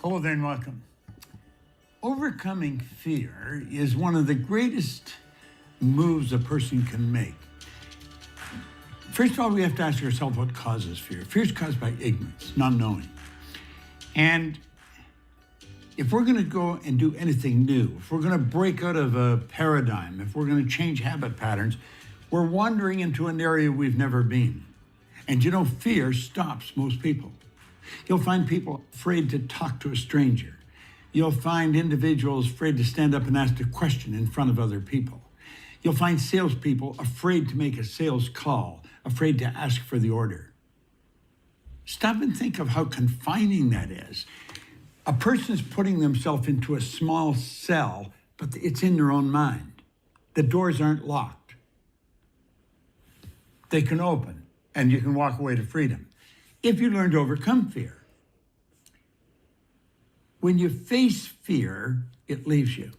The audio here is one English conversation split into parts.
Hello there and welcome. Overcoming fear is one of the greatest moves a person can make. First of all, we have to ask ourselves what causes fear. Fear is caused by ignorance, not knowing. And if we're going to go and do anything new, if we're going to break out of a paradigm, if we're going to change habit patterns, we're wandering into an area we've never been. And fear stops most people. You'll find people afraid to talk to a stranger. You'll find individuals afraid to stand up and ask a question in front of other people. You'll find salespeople afraid to make a sales call, afraid to ask for the order. Stop and think of how confining that is. A person's putting themselves into a small cell, but it's in their own mind. The doors aren't locked. They can open, and you can walk away to freedom if you learn to overcome fear. When you face fear, it leaves you.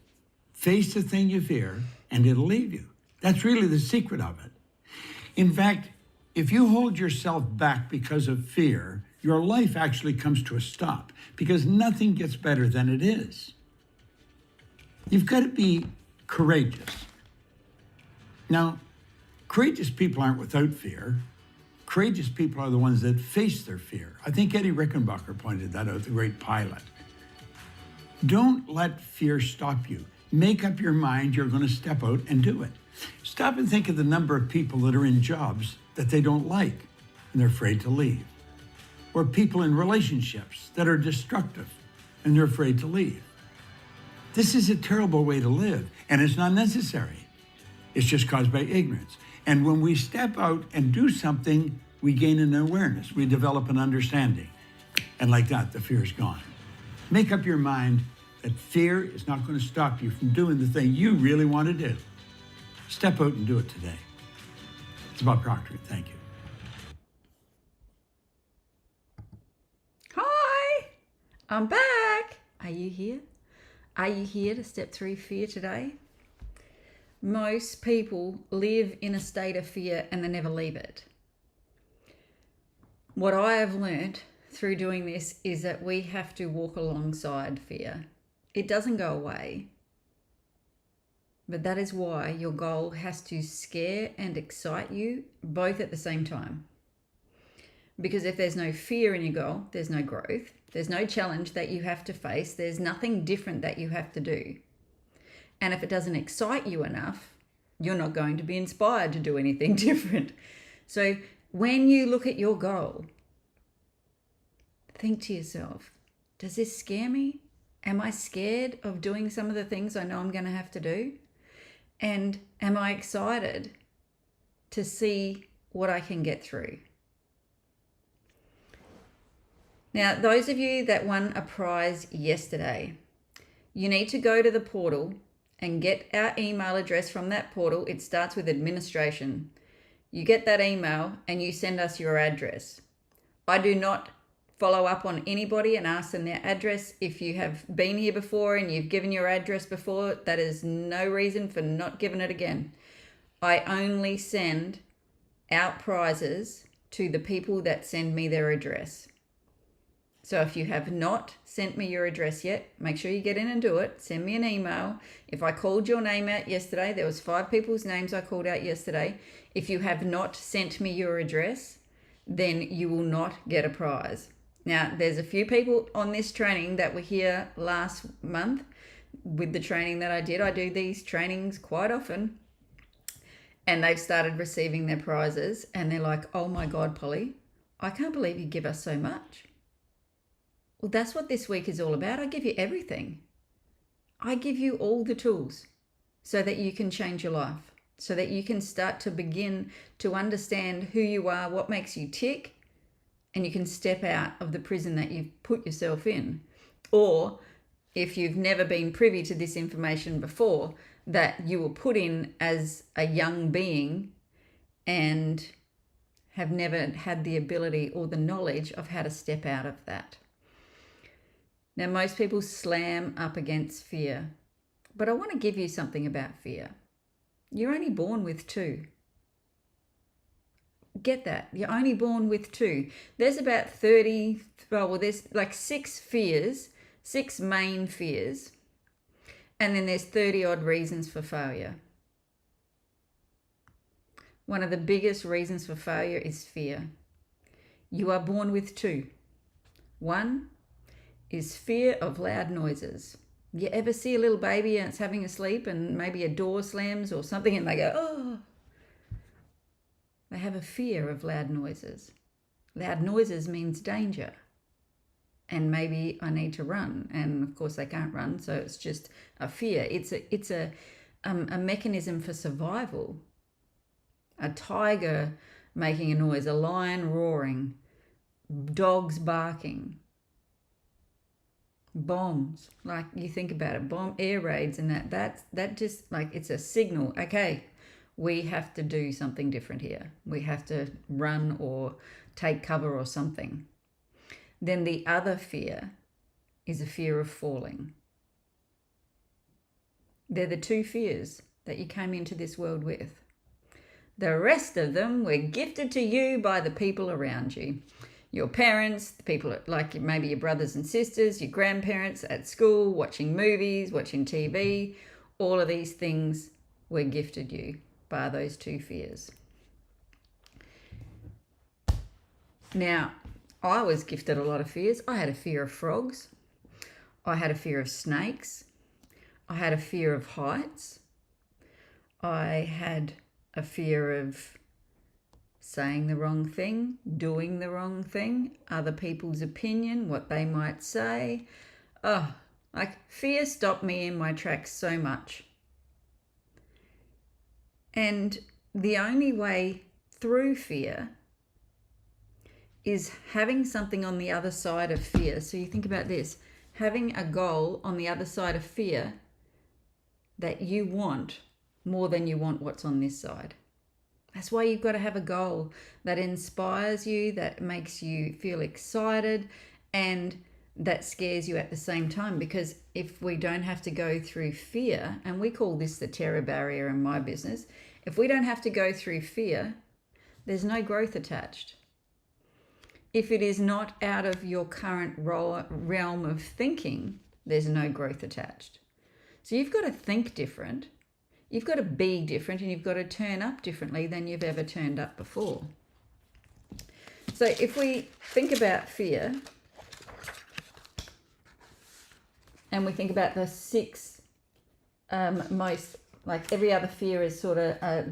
Face the thing you fear, and it'll leave you. That's really the secret of it. In fact, if you hold yourself back because of fear, your life actually comes to a stop because nothing gets better than it is. You've got to be courageous. Now, courageous people aren't without fear. Courageous people are the ones that face their fear. I think Eddie Rickenbacker pointed that out, the great pilot. Don't let fear stop you. Make up your mind you're going to step out and do it. Stop and think of the number of people that are in jobs that they don't like and they're afraid to leave. Or people in relationships that are destructive and they're afraid to leave. This is a terrible way to live, and it's not necessary. It's just caused by ignorance. And when we step out and do something, we gain an awareness. We develop an understanding. And like that, the fear is gone. Make up your mind that fear is not going to stop you from doing the thing you really want to do. Step out and do it today. It's Bob Proctor. Thank you. Hi, I'm back. Are you here? Are you here to step through fear today? Most people live in a state of fear and they never leave it. What I have learnt through doing this is that we have to walk alongside fear. It doesn't go away. But that is why your goal has to scare and excite you both at the same time. Because if there's no fear in your goal, there's no growth. There's no challenge that you have to face. There's nothing different that you have to do. And if it doesn't excite you enough, you're not going to be inspired to do anything different. So when you look at your goal, think to yourself, does this scare me? Am I scared of doing some of the things I know I'm going to have to do? And am I excited to see what I can get through? Now, those of you that won a prize yesterday, you need to go to the portal and get our email address from that portal. It starts with administration. You get that email and you send us your address. I do not follow up on anybody and ask them their address. If you have been here before and you've given your address before, that is no reason for not giving it again. I only send out prizes to the people that send me their address. So if you have not sent me your address yet, make sure you get in and do it. Send me an email. If I called your name out yesterday, there was 5 people's names I called out yesterday. If you have not sent me your address, then you will not get a prize. Now, there's a few people on this training that were here last month with the training that I did. I do these trainings quite often. And they've started receiving their prizes. And they're like, oh my God, Polly, I can't believe you give us so much. Well, that's what this week is all about. I give you everything. I give you all the tools so that you can change your life, so that you can start to begin to understand who you are, what makes you tick, and you can step out of the prison that you've put yourself in. Or if you've never been privy to this information before, that you were put in as a young being and have never had the ability or the knowledge of how to step out of that. Now, most people slam up against fear, but I want to give you something about fear. You're only born with 2. Get that. You're only born with 2. There's about 30, there's like 6 fears 6 main fears, and then there's 30 odd reasons for failure. One of the biggest reasons for failure is fear. You are born with 2. One is fear of loud noises. You ever see a little baby and it's having a sleep and maybe a door slams or something and they go, oh. They have a fear of loud noises. Loud noises means danger. And maybe I need to run. And of course they can't run, so it's just a fear. It's a mechanism for survival. A tiger making a noise, a lion roaring, dogs barking, bombs. Like, you think about it, air raids and that just, like, it's a signal. Okay, we have to do something different here. We have to run or take cover or something. Then the other fear is a fear of falling. They're the 2 fears that you came into this world with. The rest of them were gifted to you by the people around you. Your parents, the people like maybe your brothers and sisters, your grandparents at school, watching movies, watching TV. All of these things were gifted you by those 2 fears. Now, I was gifted a lot of fears. I had a fear of frogs. I had a fear of snakes. I had a fear of heights. I had a fear of saying the wrong thing, doing the wrong thing, other people's opinion, what they might say. Oh, like, fear stopped me in my tracks so much. And the only way through fear is having something on the other side of fear. So you think about this, having a goal on the other side of fear that you want more than you want what's on this side. That's why you've got to have a goal that inspires you, that makes you feel excited, and that scares you at the same time. Because if we don't have to go through fear, and we call this the terror barrier in my business, if we don't have to go through fear, there's no growth attached. If it is not out of your current realm of thinking, there's no growth attached. So you've got to think different. You've got to be different, and you've got to turn up differently than you've ever turned up before. So if we think about fear, and we think about the 6 most, like, every other fear is sort of a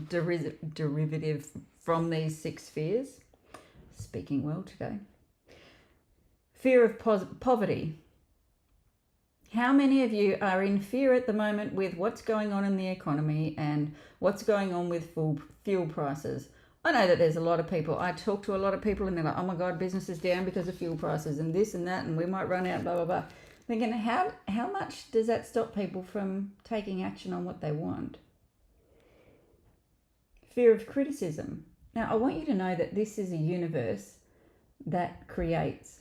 derivative from these 6 fears. Speaking well today. Fear of poverty. How many of you are in fear at the moment with what's going on in the economy and what's going on with fuel prices? I know that there's a lot of people. I talk to a lot of people and they're like, oh my God, business is down because of fuel prices and this and that, and we might run out, blah, blah, blah. Thinking, how much does that stop people from taking action on what they want? Fear of criticism. Now, I want you to know that this is a universe that creates.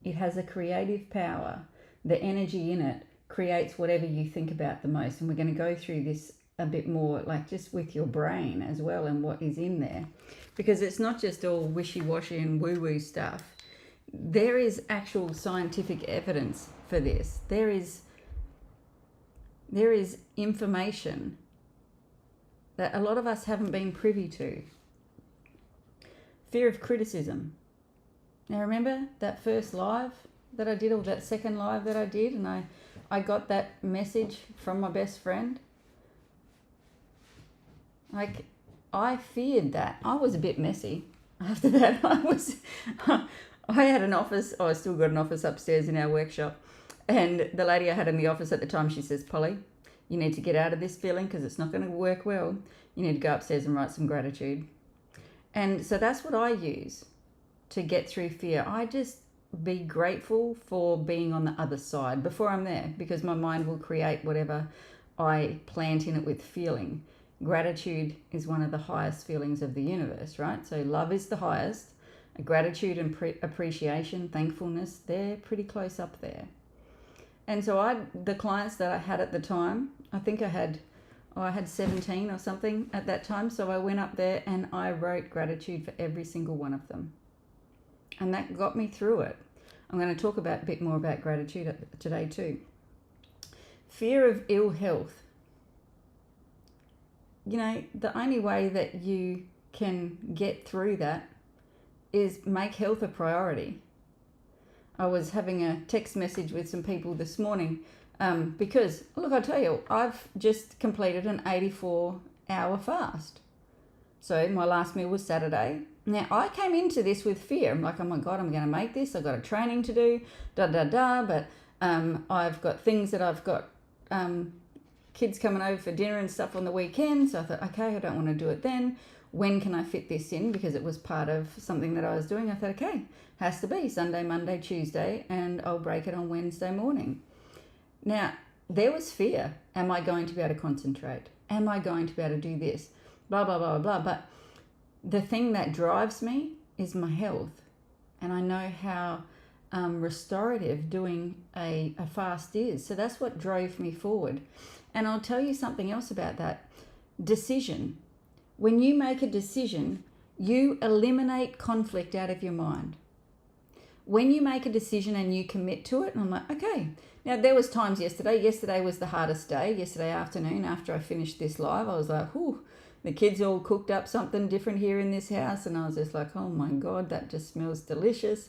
It has a creative power. The energy in it creates whatever you think about the most. And we're going to go through this a bit more, like, just with your brain as well and what is in there. Because it's not just all wishy-washy and woo-woo stuff. There is actual scientific evidence for this. There is information that a lot of us haven't been privy to. Fear of criticism. Now, remember that first live that I did, or that second live that I did, and I got that message from my best friend? Like, I feared that. I was a bit messy after that. I had an office. I still got an office upstairs in our workshop, and the lady I had in the office at the time, she says, Polly, you need to get out of this feeling because it's not going to work well. You need to go upstairs and write some gratitude. And so that's what I use to get through fear. I just be grateful for being on the other side before I'm there, because my mind will create whatever I plant in it with feeling. Gratitude is one of the highest feelings of the universe, right? So love is the highest. Gratitude and appreciation, thankfulness, they're pretty close up there. And so the clients that I had at the time, I think I had 17 or something at that time. So I went up there and I wrote gratitude for every single one of them. And that got me through it. I'm going to talk a bit more about gratitude today too. Fear of ill health. The only way that you can get through that is make health a priority. I was having a text message with some people this morning because, look, I tell you, I've just completed an 84-hour fast. So my last meal was Saturday. Now, I came into this with fear. I'm like, oh my God, I'm going to make this. I've got a training to do, but I've got things that I've got kids coming over for dinner and stuff on the weekend. So I thought, okay, I don't want to do it then. When can I fit this in? Because it was part of something that I was doing. I thought, okay, has to be Sunday, Monday, Tuesday, and I'll break it on Wednesday morning. Now, there was fear. Am I going to be able to concentrate? Am I going to be able to do this? Blah, blah, blah, blah. But the thing that drives me is my health. And I know how restorative doing a fast is. So that's what drove me forward. And I'll tell you something else about that. Decision. When you make a decision, you eliminate conflict out of your mind. When you make a decision and you commit to it, and I'm like, okay. Now, there was times yesterday. Yesterday was the hardest day. Yesterday afternoon, after I finished this live, I was like, whew, the kids all cooked up something different here in this house. And I was just like, oh my God, that just smells delicious.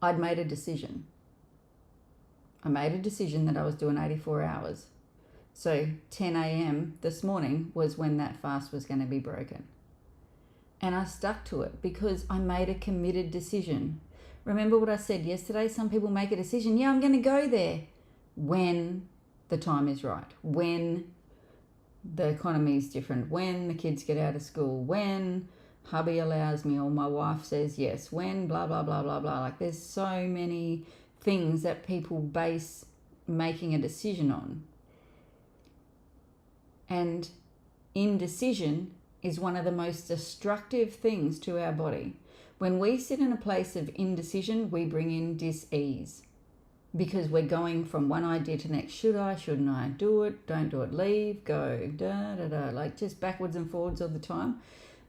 I'd made a decision. I made a decision that I was doing 84 hours. So 10 a.m. this morning was when that fast was going to be broken. And I stuck to it because I made a committed decision. Remember what I said yesterday? Some people make a decision. Yeah, I'm going to go there when the time is right, when the economy is different, when the kids get out of school, when hubby allows me or my wife says yes, when blah, blah, blah, blah, blah. Like there's so many things that people base making a decision on. And indecision is one of the most destructive things to our body. When we sit in a place of indecision, we bring in dis-ease because we're going from one idea to the next. Should I, shouldn't I, do it, don't do it, leave, go, like just backwards and forwards all the time.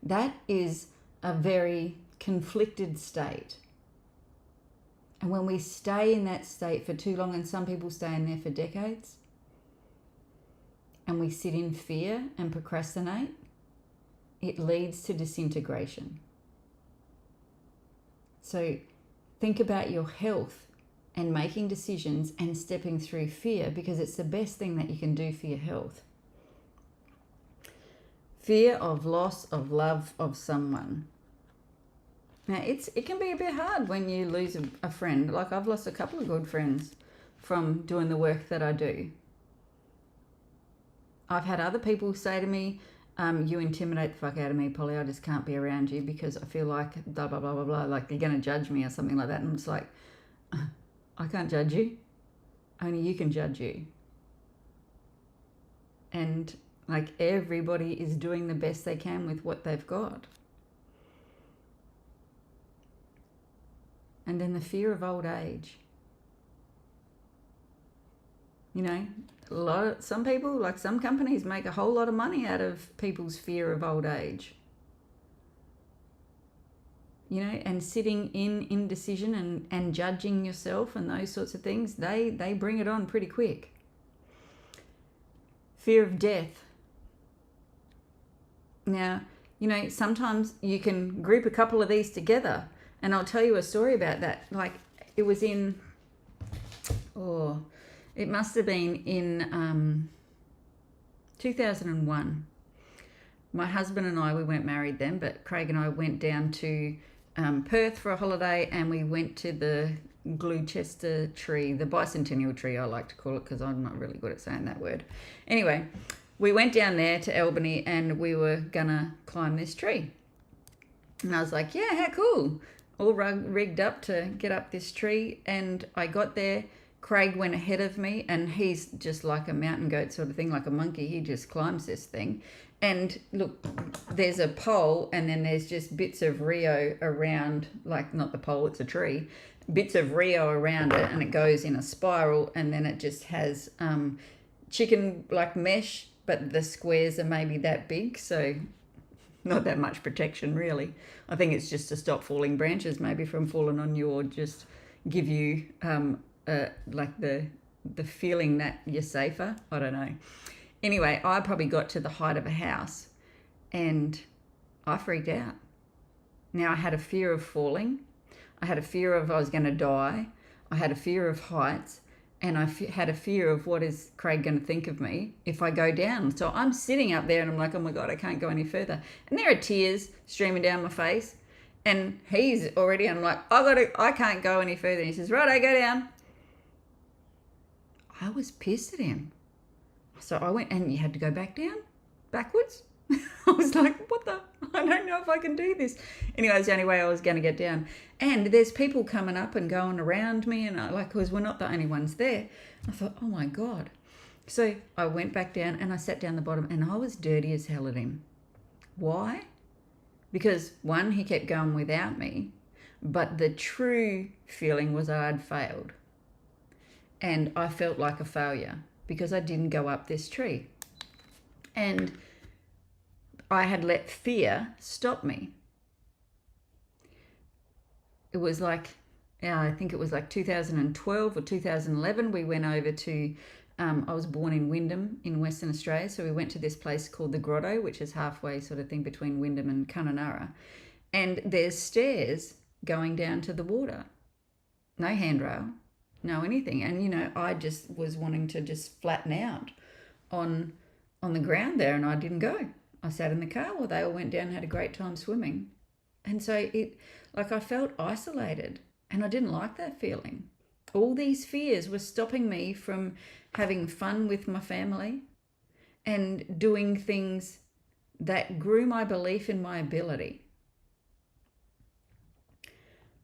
That is a very conflicted state. And when we stay in that state for too long, and some people stay in there for decades, and we sit in fear and procrastinate, it leads to disintegration. So think about your health and making decisions and stepping through fear, because it's the best thing that you can do for your health. Fear of loss of love of someone. Now, it can be a bit hard when you lose a friend. Like I've lost a couple of good friends from doing the work that I do. I've had other people say to me, you intimidate the fuck out of me, Polly. I just can't be around you because I feel like blah, blah, blah, blah, blah. Like you're going to judge me or something like that. And it's like, I can't judge you. Only you can judge you. And like everybody is doing the best they can with what they've got. And then the fear of old age. You know, some people, like some companies, make a whole lot of money out of people's fear of old age. You know, and sitting in indecision and judging yourself and those sorts of things, they bring it on pretty quick. Fear of death. Now, you know, sometimes you can group a couple of these together, and I'll tell you a story about that. Like it was in, it must have been in 2001. My husband and I, we weren't married then, but Craig and I went down to Perth for a holiday, and we went to the Gloucester tree, the bicentennial tree I like to call it because I'm not really good at saying that word. Anyway, we went down there to Albany and we were gonna climb this tree. And I was like, yeah, how cool. All rigged up to get up this tree. And I got there. Craig went ahead of me, and he's just like a mountain goat sort of thing, like a monkey. He just climbs this thing. And look, there's a pole, and then there's just bits of Rio around, like not the pole, it's a tree, bits of Rio around it, and it goes in a spiral, and then it just has chicken like mesh, but the squares are maybe that big. So Not that much protection, really. I think it's just to stop falling branches, maybe from falling on you, or just give you like the feeling that you're safer. I don't know. Anyway, I probably got to the height of a house and I freaked out. Now, I had a fear of falling. I had a fear of I was going to die. I had a fear of heights. And I had a fear of what is Craig going to think of me if I go down. So I'm sitting up there and I'm like, oh my God, I can't go any further. And there are tears streaming down my face. And he's already, I'm like, I can't go any further. And he says, right, I go down. I was pissed at him. So I went, and you had to go backwards. I was like, what the? I don't know if I can do this. Anyway, it's the only way I was going to get down. And there's people coming up and going around me, and because we're not the only ones there. I thought, oh my God. So I went back down and I sat down the bottom, and I was dirty as hell at him. Why? Because one, he kept going without me, but the true feeling was I had failed. And I felt like a failure because I didn't go up this tree. And I had let fear stop me. It was like, I think it was like 2012 or 2011. We went over to, I was born in Wyndham in Western Australia. So we went to this place called the Grotto, which is halfway sort of thing between Wyndham and Kununurra. And there's stairs going down to the water. No handrail, no anything. And, I just was wanting to just flatten out on the ground there, and I didn't go. I sat in the car while they all went down and had a great time swimming. And so I felt isolated, and I didn't like that feeling. All these fears were stopping me from having fun with my family and doing things that grew my belief in my ability.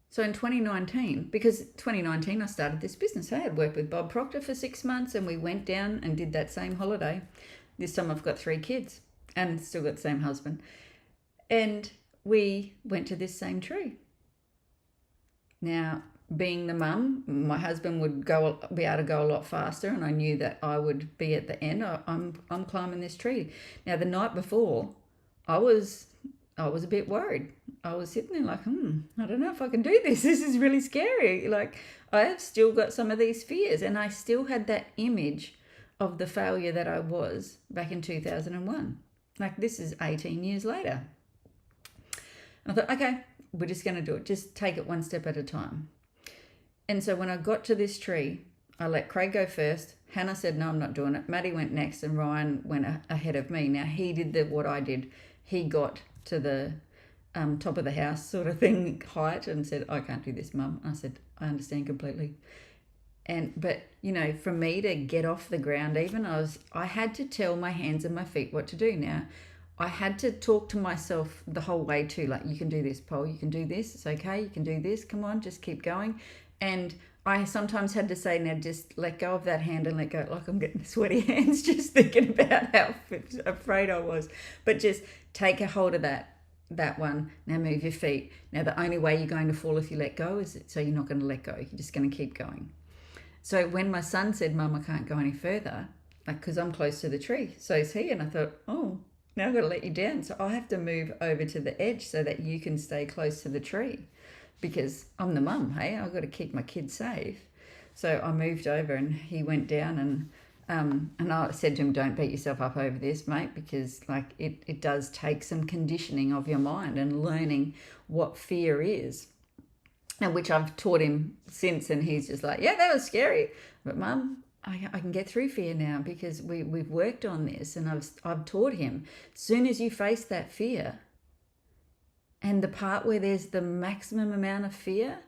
So in 2019, because 2019 I started this business. I had worked with Bob Proctor for 6 months, and we went down and did that same holiday. This time I've got 3 kids and still got the same husband. And we went to this same tree. Now, being the mum, my husband would be able to go a lot faster, and I knew that I would be at the end. I'm climbing this tree. Now, the night before, I was a bit worried. I was sitting there like, I don't know if I can do this. This is really scary. Like, I have still got some of these fears, and I still had that image of the failure that I was back in 2001. Like, this is 18 years later. And I thought, okay, we're just going to do it. Just take it one step at a time. And so when I got to this tree, I let Craig go first. Hannah said, no, I'm not doing it. Maddie went next, and Ryan went ahead of me. Now, he did what I did. He got to the top of the house sort of thing height and said, I can't do this, Mum. I said, I understand completely. But for me to get off the ground, even I had to tell my hands and my feet what to do. Now, I had to talk to myself the whole way too, like, you can do this, Paul, you can do this, it's okay, you can do this, come on, just keep going. And I sometimes had to say, now just let go of that hand and let go, like I'm getting sweaty hands just thinking about how afraid I was. But just take a hold of that one. Now move your feet. Now the only way you're going to fall if you let go is so you're not going to let go. You're just going to keep going. So when my son said, Mum, I can't go any further, because I'm close to the tree, so is he. And I thought, oh, now I've got to let you down. So I have to move over to the edge so that you can stay close to the tree, because I'm the mum, hey? I've got to keep my kids safe. So I moved over, and he went down, and I said to him, don't beat yourself up over this, mate, because it does take some conditioning of your mind and learning what fear is. And which I've taught him since, and he's just like, yeah, that was scary. But Mum, I can get through fear now because we've worked on this, and I've taught him, as soon as you face that fear, and the part where there's the maximum amount of fear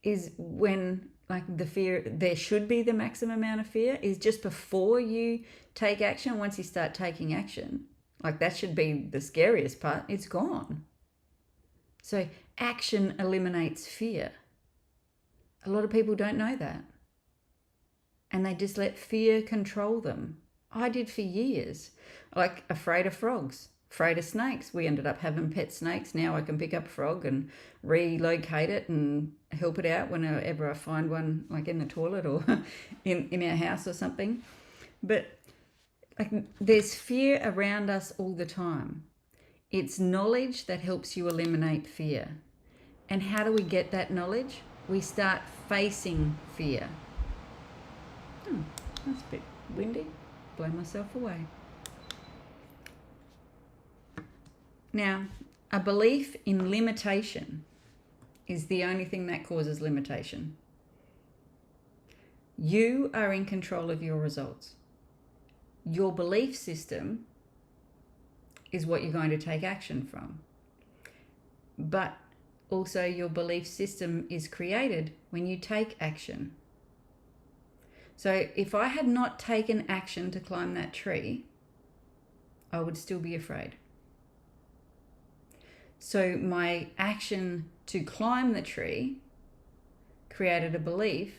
is when, the fear, there should be the maximum amount of fear, is just before you take action. Once you start taking action, that should be the scariest part. It's gone. So action eliminates fear. A lot of people don't know that. And they just let fear control them. I did for years. Afraid of frogs, afraid of snakes. We ended up having pet snakes. Now I can pick up a frog and relocate it and help it out whenever I find one, in the toilet or in our house or something. But there's fear around us all the time. It's knowledge that helps you eliminate fear. And how do we get that knowledge? We start facing fear. That's a bit windy. Blow myself away. Now, a belief in limitation is the only thing that causes limitation. You are in control of your results. Your belief system is what you're going to take action from. But also your belief system is created when you take action. So if I had not taken action to climb that tree, I would still be afraid. So my action to climb the tree created a belief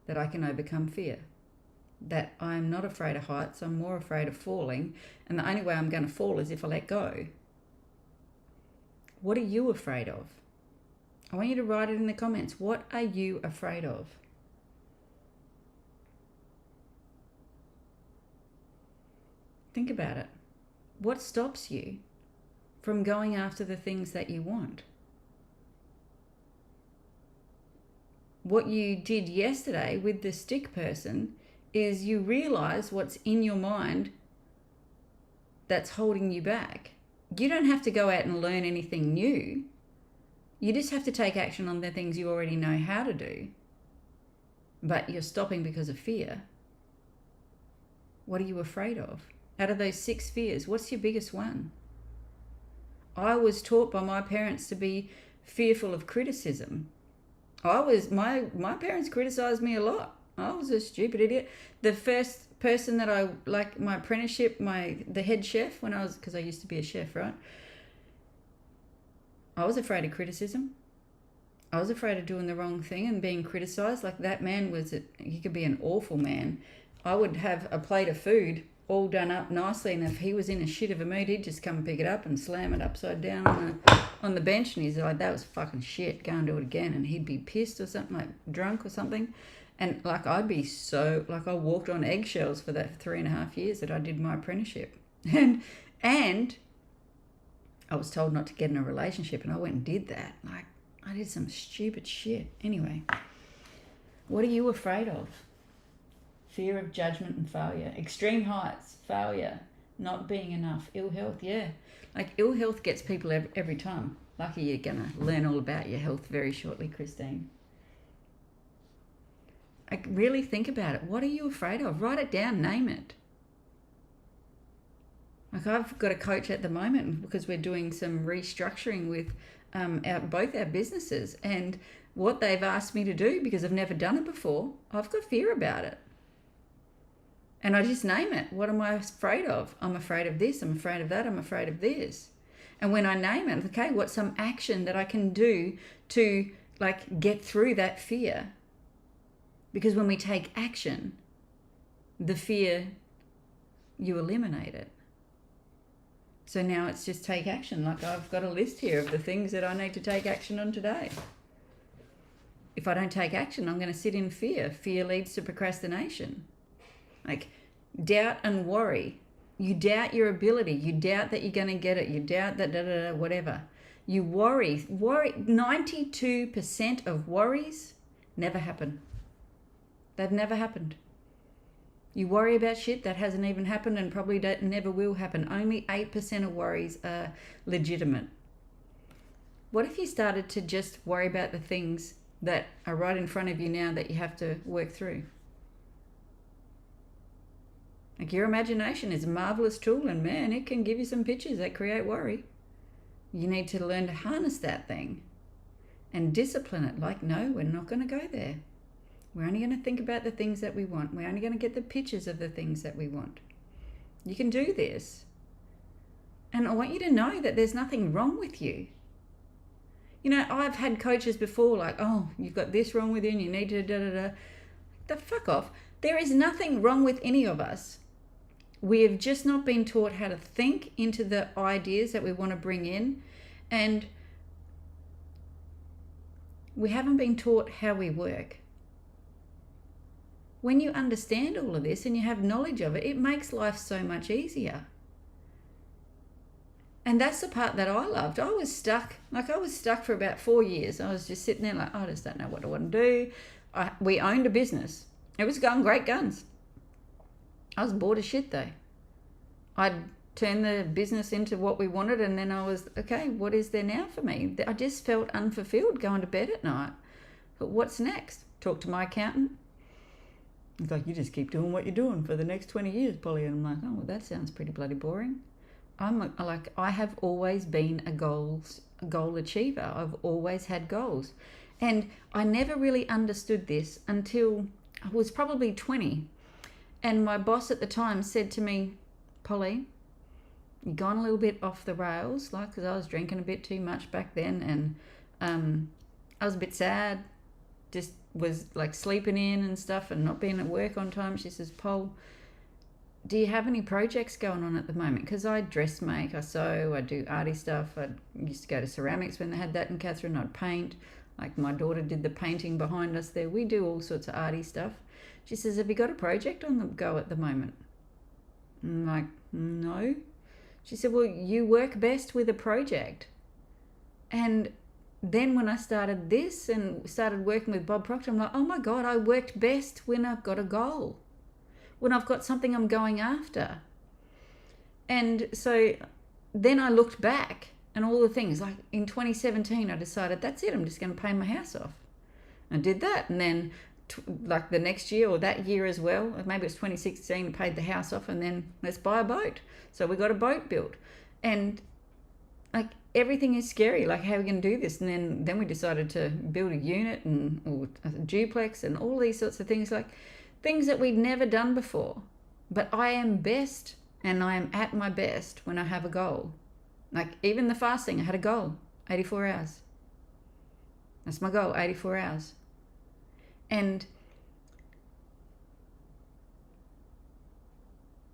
that I can overcome fear. That I'm not afraid of heights, I'm more afraid of falling, and the only way I'm going to fall is if I let go. What are you afraid of? I want you to write it in the comments. What are you afraid of? Think about it. What stops you from going after the things that you want? What you did yesterday with the stick person is you realize what's in your mind that's holding you back. You don't have to go out and learn anything new. You just have to take action on the things you already know how to do. But you're stopping because of fear. What are you afraid of? Out of those 6 fears, what's your biggest one? I was taught by my parents to be fearful of criticism. My parents criticized me a lot. I was a stupid idiot. The first person that I, like my apprenticeship, the head chef, because I used to be a chef, right? I was afraid of criticism. I was afraid of doing the wrong thing and being criticized. Like that man he could be an awful man. I would have a plate of food all done up nicely, and if he was in a shit of a mood, he'd just come and pick it up and slam it upside down on the bench, and he's like, that was fucking shit, go and do it again. And he'd be pissed or something, like drunk or something. And like I'd be I walked on eggshells for that 3.5 years that I did my apprenticeship. And I was told not to get in a relationship, and I went and did that. Like I did some stupid shit. Anyway, what are you afraid of? Fear of judgment and failure. Extreme heights, failure, not being enough, ill health, yeah. Like ill health gets people every time. Lucky you're going to learn all about your health very shortly, Christine. Like really think about it. What are you afraid of? Write it down, name it. Like I've got a coach at the moment because we're doing some restructuring with both our businesses, and what they've asked me to do, because I've never done it before, I've got fear about it. And I just name it. What am I afraid of? I'm afraid of this. I'm afraid of that. I'm afraid of this. And when I name it, okay, what's some action that I can do to like get through that fear? Because when we take action, the fear, you eliminate it. So now it's just take action. Like I've got a list here of the things that I need to take action on today. If I don't take action, I'm going to sit in fear. Fear leads to procrastination. Like doubt and worry. You doubt your ability. You doubt that you're going to get it. You doubt that whatever. You worry. 92% of worries never happen. They've never happened. You worry about shit that hasn't even happened and probably never will happen. Only 8% of worries are legitimate. What if you started to just worry about the things that are right in front of you now that you have to work through? Like your imagination is a marvelous tool, and man, it can give you some pictures that create worry. You need to learn to harness that thing and discipline it. Like, no, we're not going to go there. We're only going to think about the things that we want. We're only going to get the pictures of the things that we want. You can do this. And I want you to know that there's nothing wrong with you. You know, I've had coaches before like, oh, you've got this wrong with you and you need to da-da-da. The fuck off. There is nothing wrong with any of us. We have just not been taught how to think into the ideas that we want to bring in. And we haven't been taught how we work. When you understand all of this and you have knowledge of it, it makes life so much easier. And that's the part that I loved. I was stuck for about 4 years. I was just sitting there like, I just don't know what I want to do. We owned a business. It was going great guns. I was bored as shit though. I'd turned the business into what we wanted, and then I was, okay, what is there now for me? I just felt unfulfilled going to bed at night. But what's next? Talk to my accountant. It's like, you just keep doing what you're doing for the next 20 years, Polly. And I'm like, oh, well, that sounds pretty bloody boring. I have always been a goal achiever. I've always had goals. And I never really understood this until I was probably 20. And my boss at the time said to me, Polly, you've gone a little bit off the rails, like, because I was drinking a bit too much back then, and I was a bit sad, just was like sleeping in and stuff and not being at work on time. She says, Pol, do you have any projects going on at the moment? Because I dressmake, I sew, I do arty stuff. I used to go to ceramics when they had that in Catherine. I'd paint. Like my daughter did the painting behind us there. We do all sorts of arty stuff. She says, have you got a project on the go at the moment? I'm like, no. She said, well, you work best with a project. And then when I started this and started working with Bob Proctor, I'm like, oh my God, I worked best when I've got a goal, when I've got something I'm going after. And so then I looked back and all the things, like in 2017, I decided, that's it, I'm just going to pay my house off. I did that. And then like the next year or that year as well, maybe it was 2016, I paid the house off, and then let's buy a boat. So we got a boat built. And like everything is scary, like how are we going to do this? And then we decided to build a unit or a duplex and all these sorts of things, like things that we'd never done before. But I am best and I am at my best when I have a goal. Like even the fasting, I had a goal, 84 hours. That's my goal, 84 hours. And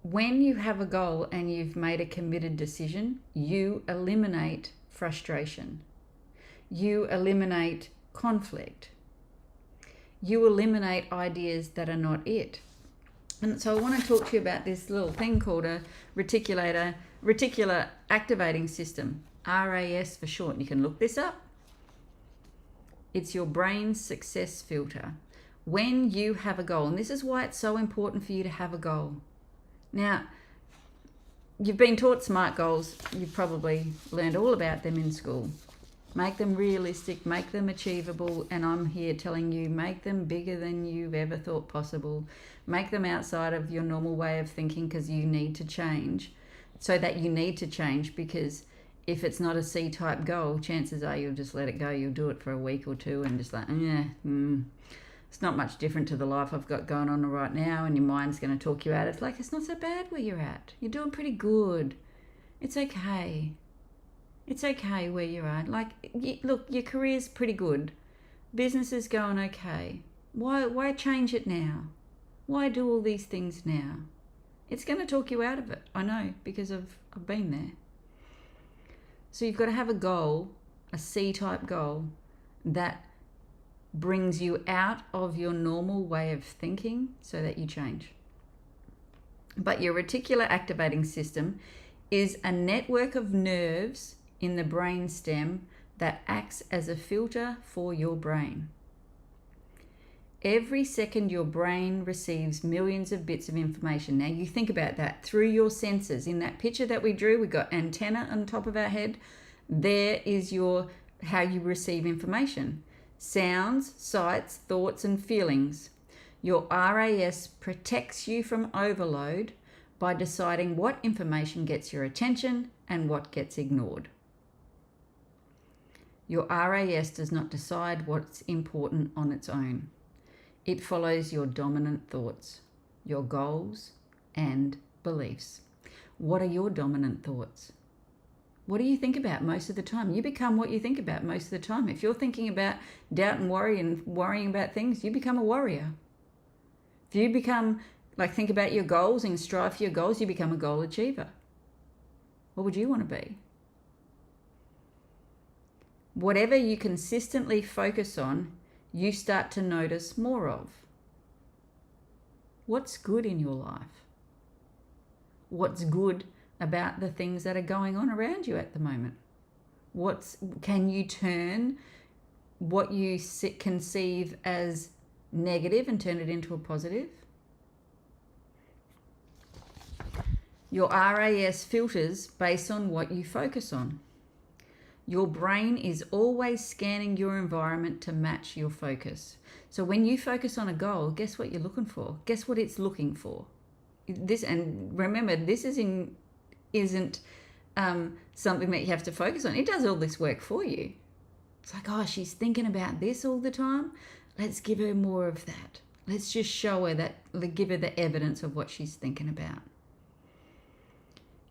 when you have a goal and you've made a committed decision, you eliminate frustration. You eliminate conflict. You eliminate ideas that are not it. And so I want to talk to you about this little thing called a reticular activating system, RAS for short. You can look this up. It's your brain's success filter. When you have a goal, and this is why it's so important for you to have a goal. Now, you've been taught SMART goals. You've probably learned all about them in school. Make them realistic, make them achievable, and I'm here telling you, make them bigger than you've ever thought possible. Make them outside of your normal way of thinking, because you need to change. So that you need to change, because if it's not a C-type goal, chances are you'll just let it go. You'll do it for a week or two and just like, it's not much different to the life I've got going on right now, and your mind's going to talk you out. It's like, it's not so bad where you're at. You're doing pretty good. It's okay. It's okay where you're at. Like, look, your career's pretty good. Business is going okay. Why change it now? Why do all these things now? It's going to talk you out of it. I know, because I've been there. So you've got to have a goal, a C-type goal, that brings you out of your normal way of thinking so that you change. But your reticular activating system is a network of nerves in the brain stem that acts as a filter for your brain. Every second your brain receives millions of bits of information. Now you think about that through your senses. In that picture that we drew, we got antenna on top of our head. There is how you receive information. Sounds, sights, thoughts, and feelings. Your RAS protects you from overload by deciding what information gets your attention and what gets ignored. Your RAS does not decide what's important on its own. It follows your dominant thoughts, your goals, and beliefs. What are your dominant thoughts? What do you think about most of the time? You become what you think about most of the time. If you're thinking about doubt and worry and worrying about things, you become a worrier. If you think about your goals and strive for your goals, you become a goal achiever. What would you want to be? Whatever you consistently focus on, you start to notice more of. What's good in your life? What's good about the things that are going on around you at the moment? Can you turn what you conceive as negative and turn it into a positive? Your RAS filters based on what you focus on. Your brain is always scanning your environment to match your focus. So when you focus on a goal, guess what you're looking for? Guess what it's looking for? And remember, this isn't something that you have to focus on. It does all this work for you. It's like, oh, she's thinking about this all the time. Let's give her more of that. Let's just show her that, give her the evidence of what she's thinking about.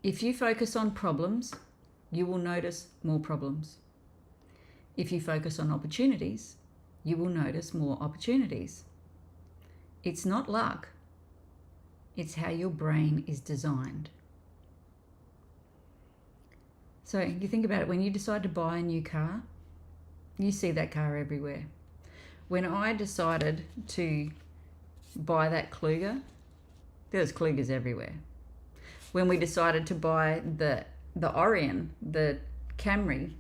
If you focus on problems, you will notice more problems. If you focus on opportunities, you will notice more opportunities. It's not luck. It's how your brain is designed. So you think about it, when you decide to buy a new car, you see that car everywhere. When I decided to buy that Kluger, there was Klugers everywhere. When we decided to buy the Orion, the Camry,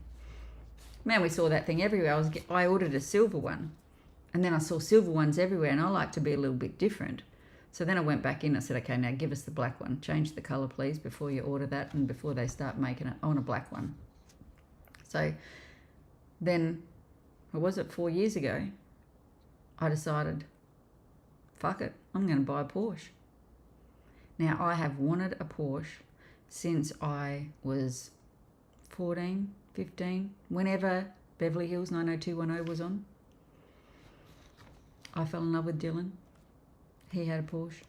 man, we saw that thing everywhere. I ordered a silver one, and then I saw silver ones everywhere, and I like to be a little bit different. So then I went back in. I said, okay, now give us the black one. Change the colour, please, before you order that and before they start making it. I want a black one. So then, what was it, 4 years ago, I decided, fuck it, I'm going to buy a Porsche. Now, I have wanted a Porsche since I was 14, 15, whenever Beverly Hills 90210 was on. I fell in love with Dylan. He had a Porsche.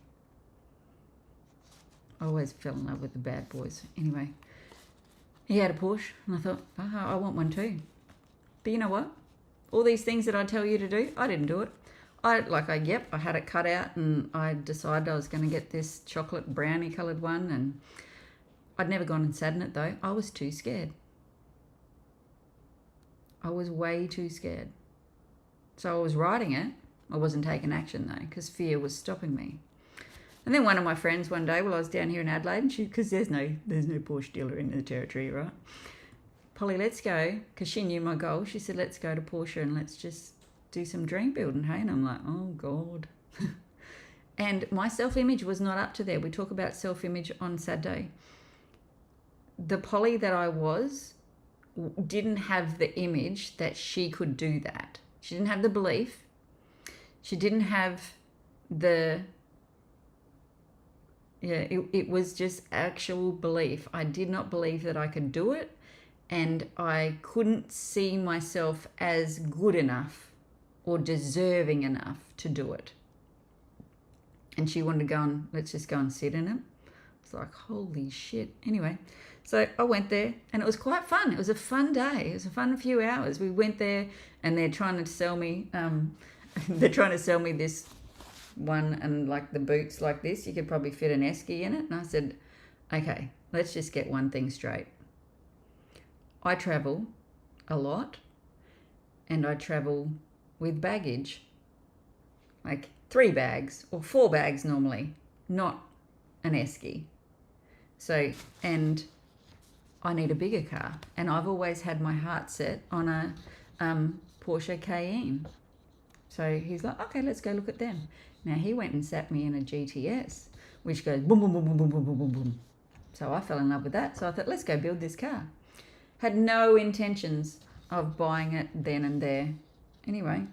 I always fell in love with the bad boys. Anyway, he had a Porsche, and I thought, oh, I want one too. But you know what? All these things that I tell you to do, I didn't do it. I had it cut out, and I decided I was going to get this chocolate brownie coloured one, and I'd never gone and sat in it though. I was too scared. I was way too scared. So I was riding it. I wasn't taking action though, because fear was stopping me. And then one of my friends one day, I was down here in Adelaide, and because there's no Porsche dealer in the territory, right? Polly, let's go, because she knew my goal. She said, let's go to Porsche and let's just do some dream building, hey? And I'm like, oh God. And my self-image was not up to there. We talk about self-image on Saturday. The Polly that I was didn't have the image that she could do that. She didn't have the belief. She didn't have it was just actual belief. I did not believe that I could do it, and I couldn't see myself as good enough or deserving enough to do it. And she wanted to go and let's just go and sit in it. It's like, holy shit. Anyway, so I went there, and it was quite fun. It was a fun day. It was a fun few hours. We went there, and they're trying to sell me this one, and like the boots like this, you could probably fit an esky in it. And I said, okay, let's just get one thing straight. I travel a lot, and I travel with baggage, like 3 bags or 4 bags normally, not an esky. So, and I need a bigger car, and I've always had my heart set on a Porsche Cayenne. So he's like, okay, let's go look at them. Now he went and sat me in a GTS, which goes boom, boom, boom, boom, boom, boom, boom, boom, boom. So I fell in love with that. So I thought, let's go build this car. Had no intentions of buying it then and there. Anyway,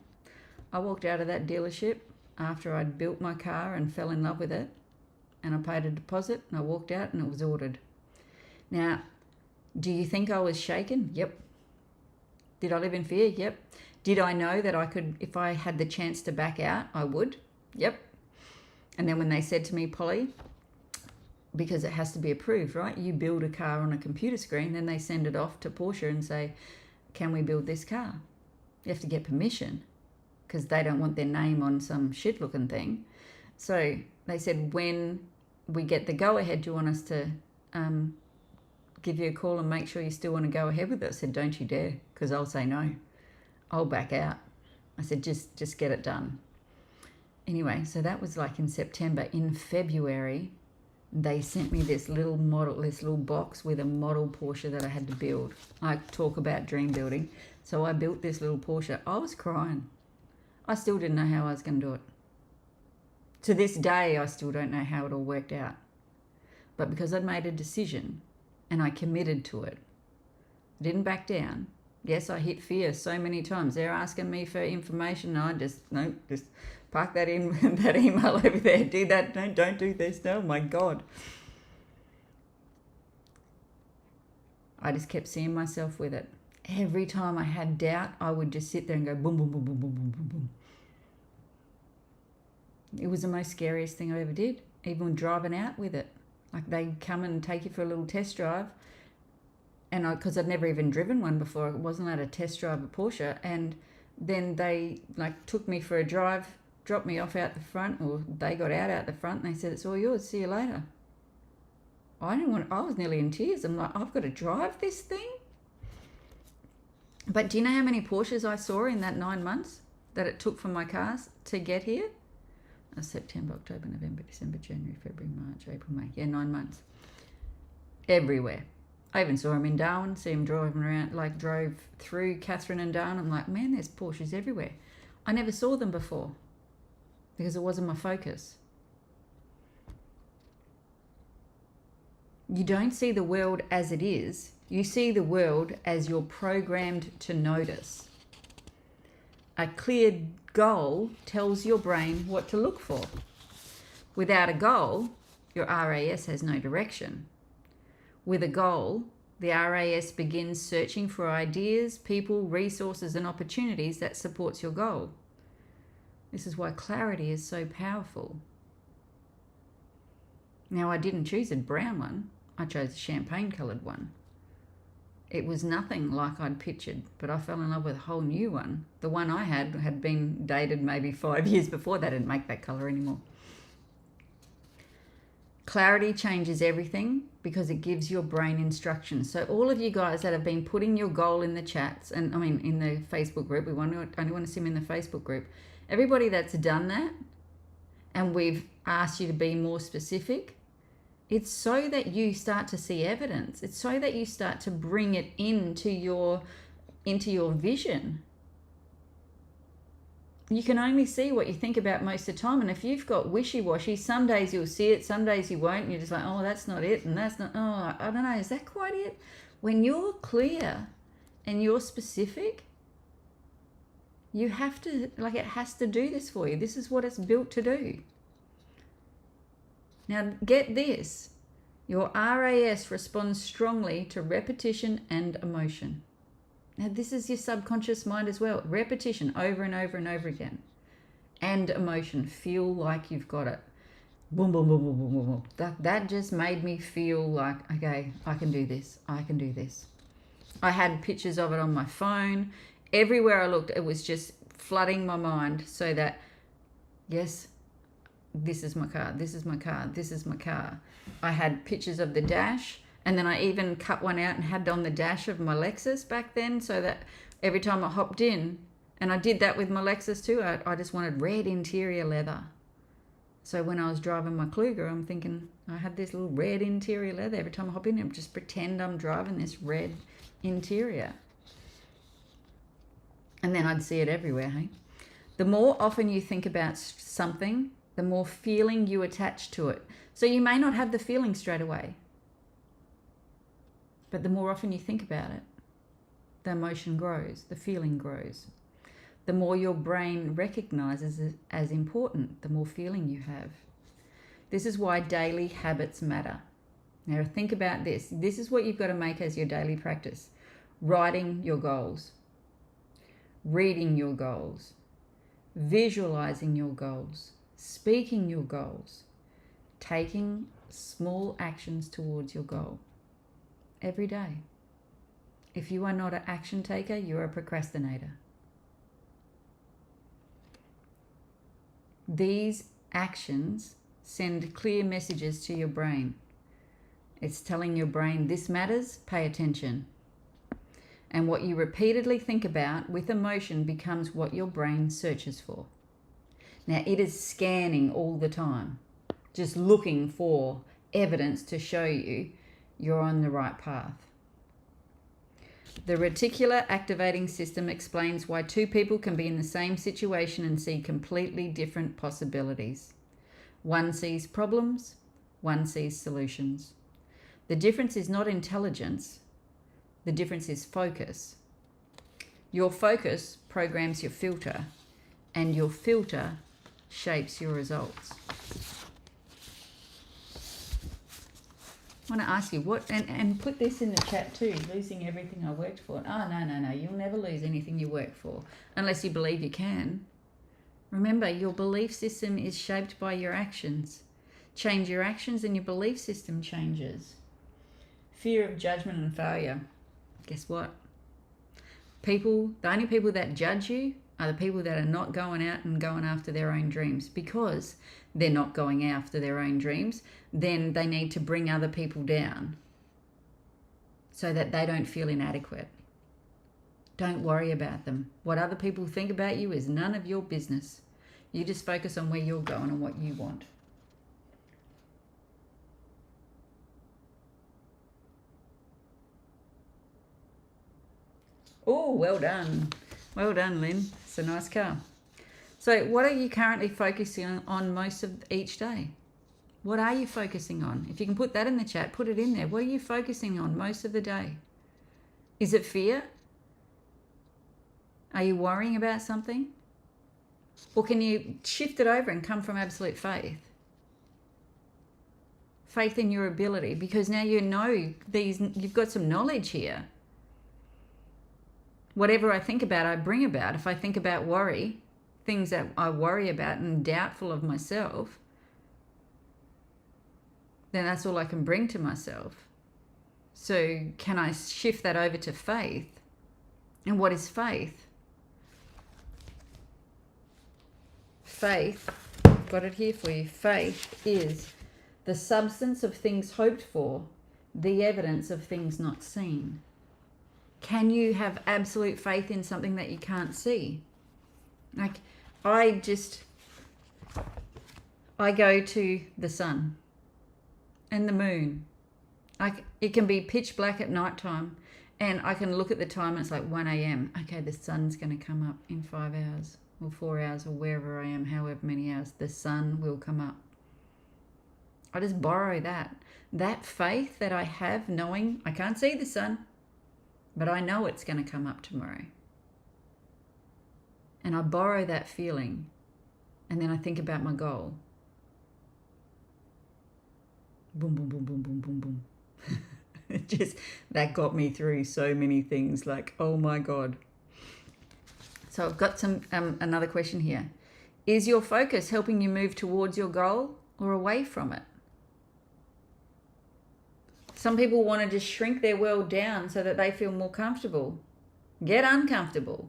I walked out of that dealership after I'd built my car and fell in love with it, and I paid a deposit, and I walked out, and it was ordered. Now, do you think I was shaken? Yep. Did I live in fear? Yep. Did I know that I could, if I had the chance to back out, I would? Yep. And then when they said to me, Polly, because it has to be approved, right? You build a car on a computer screen, then they send it off to Porsche and say, can we build this car? You have to get permission, because they don't want their name on some shit looking thing. So they said, when we get the go ahead, do you want us to give you a call and make sure you still want to go ahead with it? I said, don't you dare, because I'll say no. I'll back out. I said, just get it done. Anyway, so that was like in September. In February, They sent me this little model, this little box with a model Porsche that I had to build. I talk about dream building. So I built this little Porsche. I was crying. I still didn't know how I was going to do it. To this day, I still don't know how it all worked out. But because I'd made a decision and I committed to it, didn't back down. Yes, I hit fear so many times. They're asking me for information. And I just park that in that email over there. Do that. No, don't do this. Oh my God. I just kept seeing myself with it. Every time I had doubt, I would just sit there and go boom, boom, boom, boom, boom, boom, boom, boom. It was the most scariest thing I ever did, even driving out with it. Like they'd come and take you for a little test drive. And because I'd never even driven one before, I wasn't allowed to test drive a Porsche. And then they took me for a drive, dropped me off out the front, or they got out the front, and they said, "It's all yours. See you later." I was nearly in tears. I'm like, I've got to drive this thing. But do you know how many Porsches I saw in that 9 months that it took for my cars to get here? September, October, November, December, January, February, March, April, May. Yeah, 9 months. Everywhere. I even saw him in Darwin, see him driving around, drove through Catherine and Darwin. I'm like, man, there's Porsches everywhere. I never saw them before because it wasn't my focus. You don't see the world as it is. You see the world as you're programmed to notice. A clear goal tells your brain what to look for. Without a goal, your RAS has no direction. With a goal, the RAS begins searching for ideas, people, resources, and opportunities that supports your goal. This is why clarity is so powerful. Now, I didn't choose a brown one. I chose a champagne-coloured one. It was nothing like I'd pictured, but I fell in love with a whole new one. The one I had been dated maybe 5 years before. They didn't make that colour anymore. Clarity changes everything because it gives your brain instructions. So all of you guys that have been putting your goal in the chats, and I mean in the Facebook group, we only want to see them in the Facebook group. Everybody that's done that, and we've asked you to be more specific, it's so that you start to see evidence. It's so that you start to bring it into your vision. You can only see what you think about most of the time. And if you've got wishy-washy, some days you'll see it, some days you won't. And you're just like, oh, that's not it. And that's not, oh, I don't know. Is that quite it? When you're clear and you're specific, you have to, it has to do this for you. This is what it's built to do. Now, get this. Your RAS responds strongly to repetition and emotion. Now, this is your subconscious mind as well. Repetition over and over and over again. And emotion. Feel like you've got it. Boom, boom, boom, boom, boom, boom, boom. That just made me feel like, okay, I can do this. I can do this. I had pictures of it on my phone. Everywhere I looked, it was just flooding my mind so that, yes, this is my car, this is my car, this is my car. I had pictures of the dash, and then I even cut one out and had it on the dash of my Lexus back then, so that every time I hopped in, and I did that with my Lexus too, I just wanted red interior leather. So when I was driving my Kluger, I'm thinking, I had this little red interior leather. Every time I hop in, I just pretend I'm driving this red interior. And then I'd see it everywhere, hey? The more often you think about something, the more feeling you attach to it. So you may not have the feeling straight away, but the more often you think about it, the emotion grows, the feeling grows. The more your brain recognizes it as important, the more feeling you have. This is why daily habits matter. Now think about this. This is what you've got to make as your daily practice. Writing your goals, reading your goals, visualizing your goals, speaking your goals, taking small actions towards your goal every day. If you are not an action taker, you're a procrastinator. These actions send clear messages to your brain. It's telling your brain, this matters, pay attention. And what you repeatedly think about with emotion becomes what your brain searches for. Now, it is scanning all the time, just looking for evidence to show you you're on the right path. The reticular activating system explains why two people can be in the same situation and see completely different possibilities. One sees problems, one sees solutions. The difference is not intelligence, the difference is focus. Your focus programs your filter, and your filter shapes your results. I want to ask you what, and put this in the chat too, losing everything I worked for. Oh, no, you'll never lose anything you work for unless you believe you can. Remember, your belief system is shaped by your actions. Change your actions and your belief system changes. Fear of judgment and failure. Guess what? The only people that judge you are the people that are not going out and going after their own dreams. Because they're not going after their own dreams, then they need to bring other people down so that they don't feel inadequate. Don't worry about them. What other people think about you is none of your business. You just focus on where you're going and what you want. Oh, well done. Well done, Lynn. It's a nice car. So what are you currently focusing on most of each day? What are you focusing on? If you can put that in the chat, put it in there. What are you focusing on most of the day? Is it fear? Are you worrying about something? Or can you shift it over and come from absolute faith? Faith in your ability, because now you know you've got some knowledge here. Whatever I think about, I bring about. If I think about worry, things that I worry about and doubtful of myself, then that's all I can bring to myself. So can I shift that over to faith? And what is faith? Faith, got it here for you. Faith is the substance of things hoped for, the evidence of things not seen. Can you have absolute faith in something that you can't see? Like, I go to the sun and the moon. It can be pitch black at night time, and I can look at the time and it's like 1 a.m. Okay, the sun's going to come up in 5 hours or 4 hours or wherever I am, however many hours, the sun will come up. I just borrow that faith that I have, knowing I can't see the sun, but I know it's going to come up tomorrow. And I borrow that feeling, and then I think about my goal. Boom, boom, boom, boom, boom, boom, boom. That got me through so many things, like, oh my God. So I've got another question here. Is your focus helping you move towards your goal or away from it? Some people want to just shrink their world down so that they feel more comfortable. Get uncomfortable.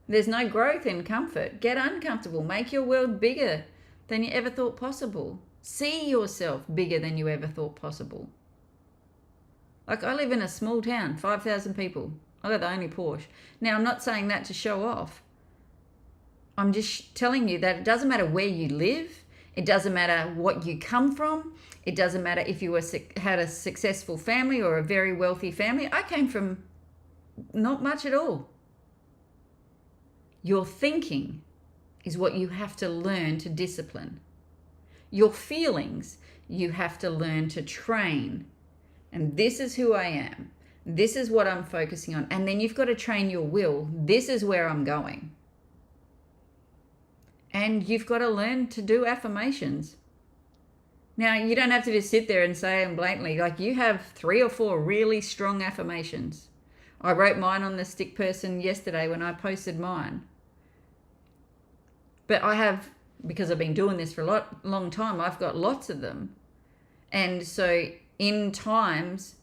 There's no growth in comfort. Get uncomfortable. Make your world bigger than you ever thought possible. See yourself bigger than you ever thought possible. Like, I live in a small town, 5,000 people. I got the only Porsche. Now, I'm not saying that to show off. I'm just telling you that it doesn't matter where you live. It doesn't matter what you come from. It doesn't matter if you had a successful family or a very wealthy family. I came from not much at all. Your thinking is what you have to learn to discipline. Your feelings, you have to learn to train. And this is who I am. This is what I'm focusing on. And then you've got to train your will. This is where I'm going. And you've got to learn to do affirmations. Now, you don't have to just sit there and say them blatantly. Like, you have 3 or 4 really strong affirmations. I wrote mine on the stick person yesterday when I posted mine. But I have, because I've been doing this for a long time, I've got lots of them. And so in times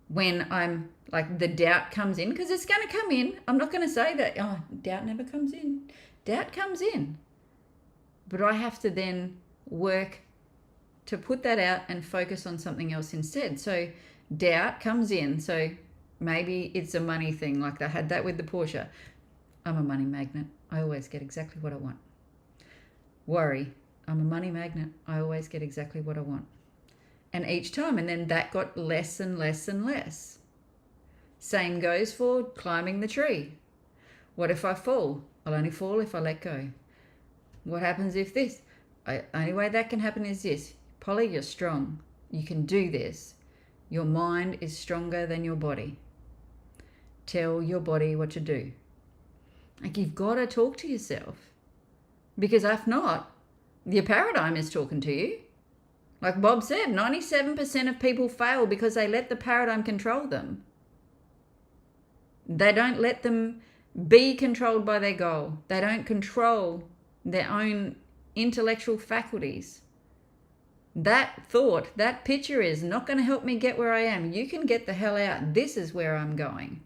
when I'm like, the doubt comes in, because it's going to come in. I'm not going to say that, oh, doubt never comes in. Doubt comes in. But I have to then work to put that out and focus on something else instead. So doubt comes in. So maybe it's a money thing. Like, I had that with the Porsche. I'm a money magnet. I always get exactly what I want. Worry. I'm a money magnet. I always get exactly what I want. And each time, and then that got less and less and less. Same goes for climbing the tree. What if I fall? I'll only fall if I let go. What happens if this? Only way that can happen is this. Polly, you're strong. You can do this. Your mind is stronger than your body. Tell your body what to do. Like, you've got to talk to yourself. Because if not, your paradigm is talking to you. Like Bob said, 97% of people fail because they let the paradigm control them. They don't let them be controlled by their goal. They don't control their own intellectual faculties. That thought, that picture is not going to help me get where I am. You can get the hell out. This is where I'm going.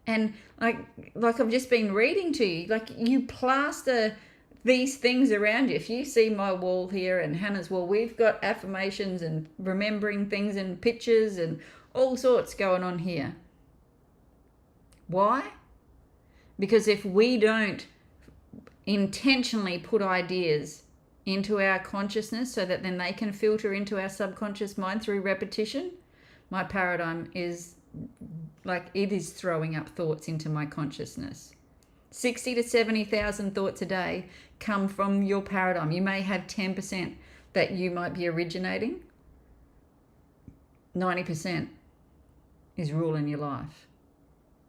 And like I've just been reading to you, like, you plaster these things around you. If you see my wall here and Hannah's wall, we've got affirmations and remembering things and pictures and all sorts going on here. Why? Because if we don't intentionally put ideas into our consciousness so that then they can filter into our subconscious mind through repetition, my paradigm is like, it is throwing up thoughts into my consciousness. 60 to 70,000 thoughts a day come from your paradigm. You may have 10% that you might be originating. 90% is ruling your life.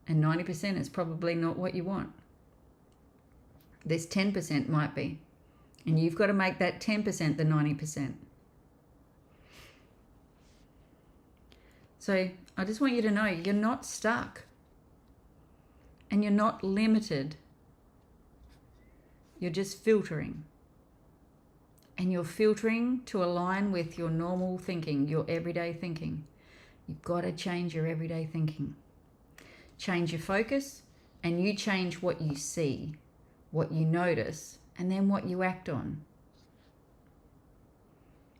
And 90% is probably not what you want. This 10% might be. And you've got to make that 10% the 90%. So I just want you to know you're not stuck. And you're not limited. You're just filtering. And you're filtering to align with your normal thinking, your everyday thinking. You've got to change your everyday thinking. Change your focus, and you change what you see, what you notice, and then what you act on.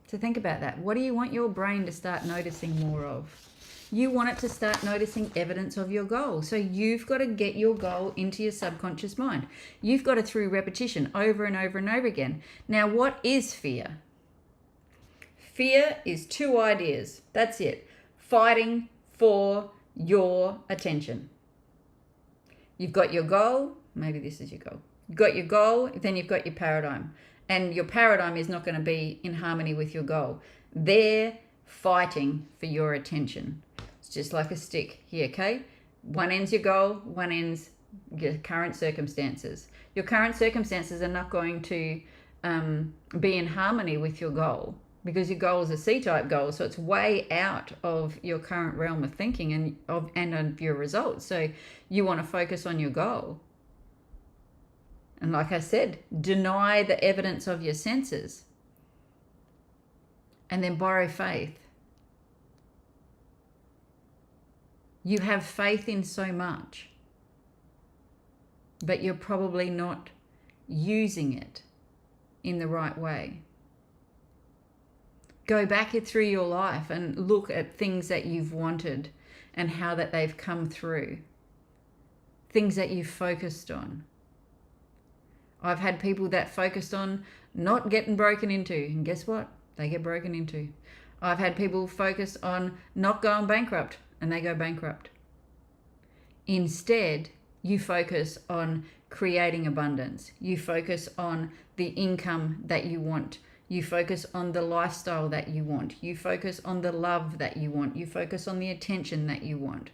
So think about that. What do you want your brain to start noticing more of? You want it to start noticing evidence of your goal. So you've got to get your goal into your subconscious mind. You've got to, through repetition, over and over and over again. Now, what is fear? Fear is two ideas. That's it. Fighting for your attention. You've got your goal. Maybe this is your goal. You've got your goal, then you've got your paradigm. And your paradigm is not going to be in harmony with your goal. They're fighting for your attention. It's just like a stick here, okay? One end's your goal, one end's your current circumstances. Your current circumstances are not going to be in harmony with your goal, because your goal is a C-type goal, so it's way out of your current realm of thinking and of your results. So you want to focus on your goal. And like I said, deny the evidence of your senses and then borrow faith. You have faith in so much, but you're probably not using it in the right way. Go back through your life and look at things that you've wanted and how that they've come through. Things that you've focused on. I've had people that focused on not getting broken into, and guess what? They get broken into. I've had people focus on not going bankrupt, and they go bankrupt. Instead, you focus on creating abundance. You focus on the income that you want. You focus on the lifestyle that you want. You focus on the love that you want. You focus on the attention that you want.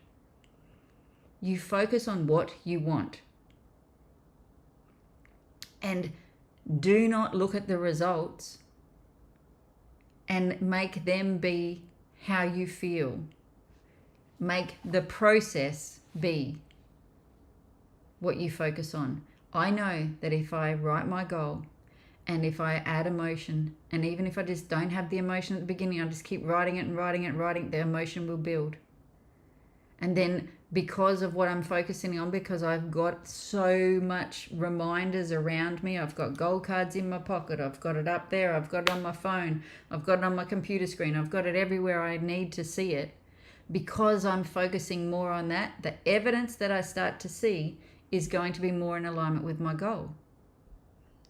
You focus on what you want. And do not look at the results and make them be how you feel. Make the process be what you focus on. I know that if I write my goal and if I add emotion, and even if I just don't have the emotion at the beginning, I just keep writing it and writing it and writing it, the emotion will build. And then because of what I'm focusing on, because I've got so much reminders around me, I've got goal cards in my pocket, I've got it up there, I've got it on my phone, I've got it on my computer screen, I've got it everywhere I need to see it. Because I'm focusing more on that, the evidence that I start to see is going to be more in alignment with my goal.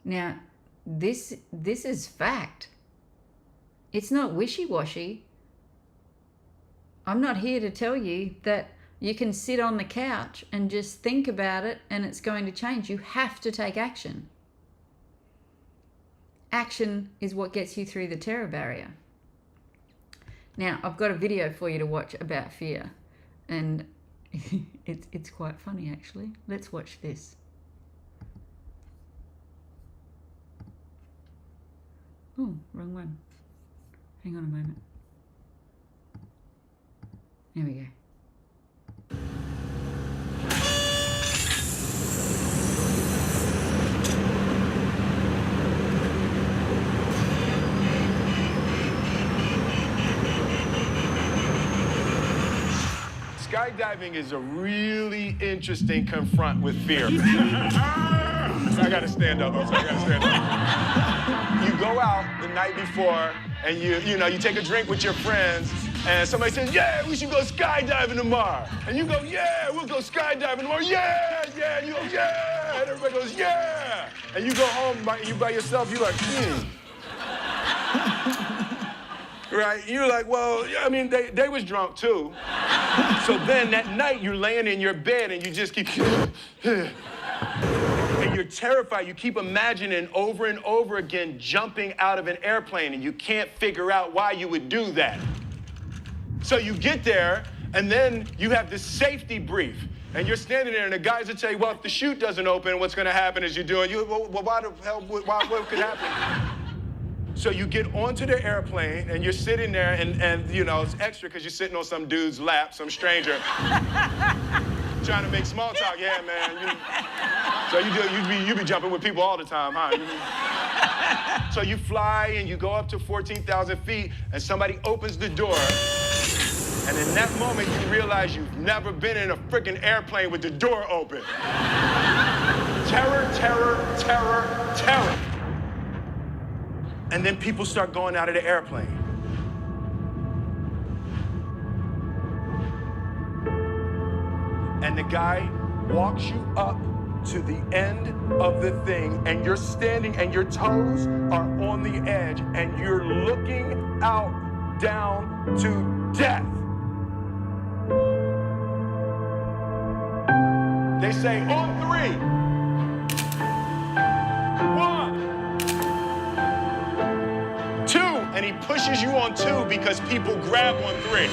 Now, this is fact. It's not wishy-washy. I'm not here to tell you that you can sit on the couch and just think about it and it's going to change. You have to take action. Action is what gets you through the terror barrier. Now, I've got a video for you to watch about fear, and it's quite funny actually. Let's watch this. Oh, wrong one. Hang on a moment. There we go. Skydiving is a really interesting confront with fear. I gotta stand up. I gotta stand up. You go out the night before and you take a drink with your friends and somebody says, yeah, we should go skydiving tomorrow. And you go, yeah, we'll go skydiving tomorrow. Yeah, yeah. And you go, yeah. And everybody goes, yeah. And you go home, you by yourself, you're like, Right? You're like, well, I mean, they was drunk too. So then that night you're laying in your bed and you just keep, and you're terrified. You keep imagining over and over again jumping out of an airplane and you can't figure out why you would do that. So you get there and then you have this safety brief and you're standing there and the guys will tell you, well, if the chute doesn't open, what's gonna happen is well, why the hell, what could happen? So you get onto the airplane and you're sitting there and you know, it's extra because you're sitting on some dude's lap, some stranger, trying to make small talk. Yeah, man. So you be jumping with people all the time, huh? So you fly and you go up to 14,000 feet and somebody opens the door. And in that moment, you realize you've never been in a freaking airplane with the door open. Terror, terror, terror, terror. And then people start going out of the airplane. And the guy walks you up to the end of the thing, and you're standing and your toes are on the edge, and you're looking out down to death. They say, on 3. 1, 2, and he pushes you on 2 because people grab on 3.